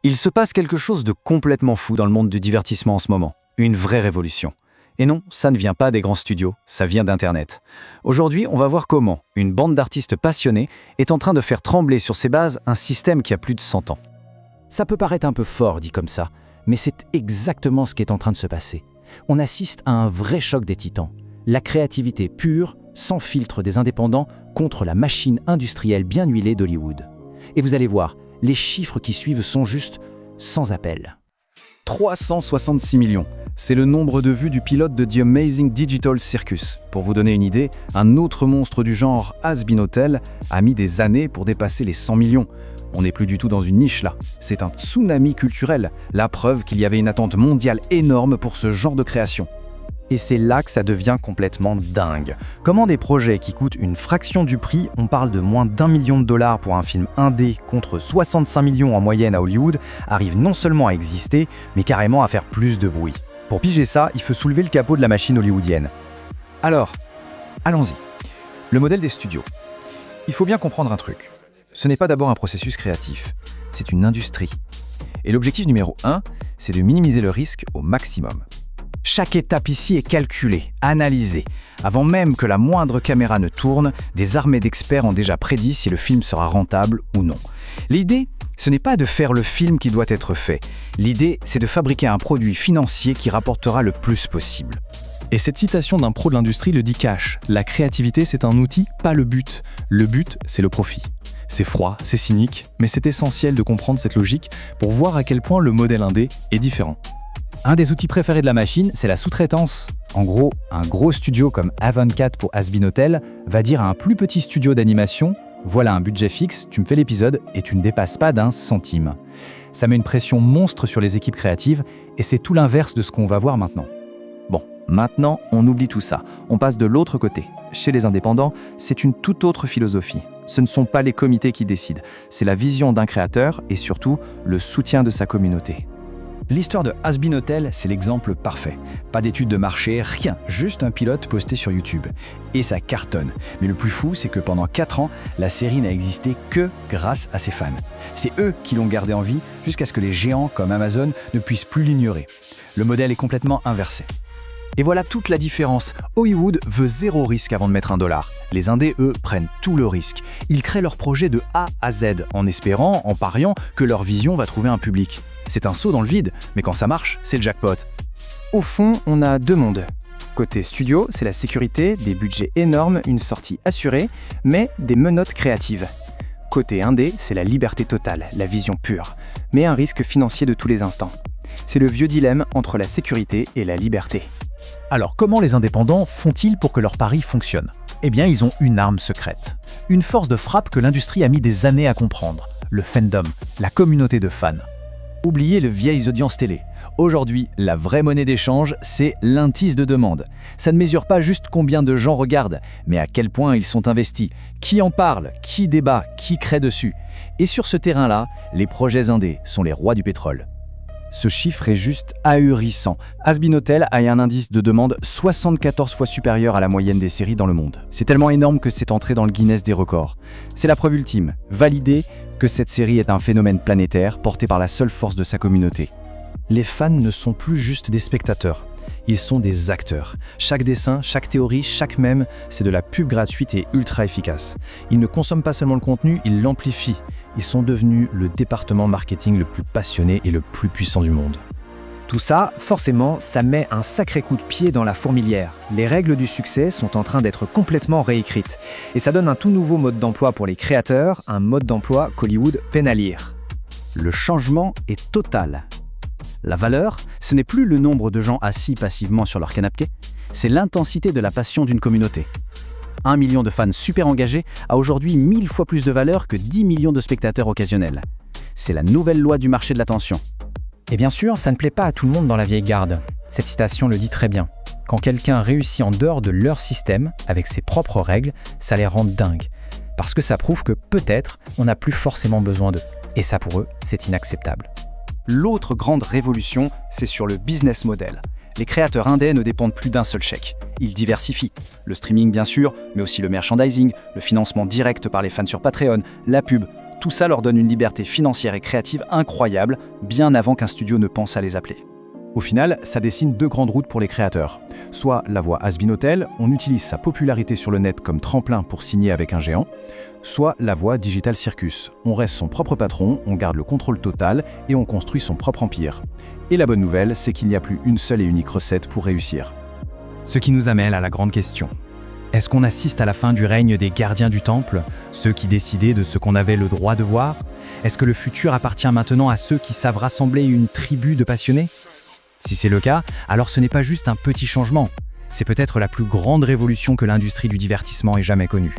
Il se passe quelque chose de complètement fou dans le monde du divertissement en ce moment. Une vraie révolution. Et non, ça ne vient pas des grands studios, ça vient d'Internet. Aujourd'hui, on va voir comment une bande d'artistes passionnés est en train de faire trembler sur ses bases un système qui a plus de 100 ans. Ça peut paraître un peu fort dit comme ça, mais c'est exactement ce qui est en train de se passer. On assiste à un vrai choc des titans. La créativité pure, sans filtre des indépendants, contre la machine industrielle bien huilée d'Hollywood. Et vous allez voir, les chiffres qui suivent sont juste sans appel. 366 millions, c'est le nombre de vues du pilote de The Amazing Digital Circus. Pour vous donner une idée, un autre monstre du genre, Has Been Hotel, a mis des années pour dépasser les 100 millions. On n'est plus du tout dans une niche là, c'est un tsunami culturel, la preuve qu'il y avait une attente mondiale énorme pour ce genre de création. Et c'est là que ça devient complètement dingue. Comment des projets qui coûtent une fraction du prix, on parle de moins d'1 million de dollars pour un film indé contre 65 millions en moyenne à Hollywood, arrivent non seulement à exister, mais carrément à faire plus de bruit. Pour piger ça, il faut soulever le capot de la machine hollywoodienne. Alors, allons-y. Le modèle des studios. Il faut bien comprendre un truc. Ce n'est pas d'abord un processus créatif, c'est une industrie. Et l'objectif numéro 1, c'est de minimiser le risque au maximum. Chaque étape ici est calculée, analysée. Avant même que la moindre caméra ne tourne, des armées d'experts ont déjà prédit si le film sera rentable ou non. L'idée, ce n'est pas de faire le film qui doit être fait. L'idée, c'est de fabriquer un produit financier qui rapportera le plus possible. Et cette citation d'un pro de l'industrie le dit cash. La créativité, c'est un outil, pas le but. Le but, c'est le profit. C'est froid, c'est cynique, mais c'est essentiel de comprendre cette logique pour voir à quel point le modèle indé est différent. Un des outils préférés de la machine, c'est la sous-traitance. En gros, un gros studio comme Avantcat pour Has Been Hotel va dire à un plus petit studio d'animation « Voilà un budget fixe, tu me fais l'épisode et tu ne dépasses pas d'1 centime ». Ça met une pression monstre sur les équipes créatives et c'est tout l'inverse de ce qu'on va voir maintenant. Bon, maintenant, on oublie tout ça. On passe de l'autre côté. Chez les indépendants, c'est une toute autre philosophie. Ce ne sont pas les comités qui décident, c'est la vision d'un créateur et surtout le soutien de sa communauté. L'histoire de Has Been Hotel, c'est l'exemple parfait. Pas d'études de marché, rien, juste un pilote posté sur YouTube. Et ça cartonne. Mais le plus fou, c'est que pendant 4 ans, la série n'a existé que grâce à ses fans. C'est eux qui l'ont gardé en vie jusqu'à ce que les géants comme Amazon ne puissent plus l'ignorer. Le modèle est complètement inversé. Et voilà toute la différence. Hollywood veut 0 risque avant de mettre $1. Les indés, eux, prennent tout le risque. Ils créent leur projet de A à Z, en espérant, en pariant, que leur vision va trouver un public. C'est un saut dans le vide, mais quand ça marche, c'est le jackpot. Au fond, on a 2 mondes. Côté studio, c'est la sécurité, des budgets énormes, une sortie assurée, mais des menottes créatives. Côté indé, c'est la liberté totale, la vision pure, mais un risque financier de tous les instants. C'est le vieux dilemme entre la sécurité et la liberté. Alors, comment les indépendants font-ils pour que leur pari fonctionne ? Eh bien, ils ont une arme secrète. Une force de frappe que l'industrie a mis des années à comprendre. Le fandom, la communauté de fans. Oubliez les vieilles audiences télé. Aujourd'hui, la vraie monnaie d'échange, c'est l'indice de demande. Ça ne mesure pas juste combien de gens regardent, mais à quel point ils sont investis. Qui en parle, qui débat, qui crée dessus. Et sur ce terrain-là, les projets indés sont les rois du pétrole. Ce chiffre est juste ahurissant. Has Been Hotel a un indice de demande 74 fois supérieur à la moyenne des séries dans le monde. C'est tellement énorme que c'est entré dans le Guinness des records. C'est la preuve ultime, validée, que cette série est un phénomène planétaire porté par la seule force de sa communauté. Les fans ne sont plus juste des spectateurs, ils sont des acteurs. Chaque dessin, chaque théorie, chaque mème, c'est de la pub gratuite et ultra efficace. Ils ne consomment pas seulement le contenu, ils l'amplifient. Ils sont devenus le département marketing le plus passionné et le plus puissant du monde. Tout ça, forcément, ça met un sacré coup de pied dans la fourmilière. Les règles du succès sont en train d'être complètement réécrites. Et ça donne un tout nouveau mode d'emploi pour les créateurs, un mode d'emploi qu'Hollywood peine à lire. Le changement est total. La valeur, ce n'est plus le nombre de gens assis passivement sur leur canapé, c'est l'intensité de la passion d'une communauté. 1 million de fans super engagés a aujourd'hui 1000 fois plus de valeur que 10 millions de spectateurs occasionnels. C'est la nouvelle loi du marché de l'attention. Et bien sûr, ça ne plaît pas à tout le monde dans la vieille garde. Cette citation le dit très bien. Quand quelqu'un réussit en dehors de leur système, avec ses propres règles, ça les rend dingues. Parce que ça prouve que peut-être, on n'a plus forcément besoin d'eux. Et ça pour eux, c'est inacceptable. L'autre grande révolution, c'est sur le business model. Les créateurs indés ne dépendent plus d'un seul chèque. Ils diversifient. Le streaming bien sûr, mais aussi le merchandising, le financement direct par les fans sur Patreon, la pub. Tout ça leur donne une liberté financière et créative incroyable, bien avant qu'un studio ne pense à les appeler. Au final, ça dessine deux grandes routes pour les créateurs. Soit la voie Has-Been Hotel, on utilise sa popularité sur le net comme tremplin pour signer avec un géant, soit la voie Digital Circus. On reste son propre patron, on garde le contrôle total et on construit son propre empire. Et la bonne nouvelle, c'est qu'il n'y a plus une seule et unique recette pour réussir. Ce qui nous amène à la grande question. Est-ce qu'on assiste à la fin du règne des gardiens du temple, ceux qui décidaient de ce qu'on avait le droit de voir? Est-ce que le futur appartient maintenant à ceux qui savent rassembler une tribu de passionnés? Si c'est le cas, alors ce n'est pas juste un petit changement, c'est peut-être la plus grande révolution que l'industrie du divertissement ait jamais connue.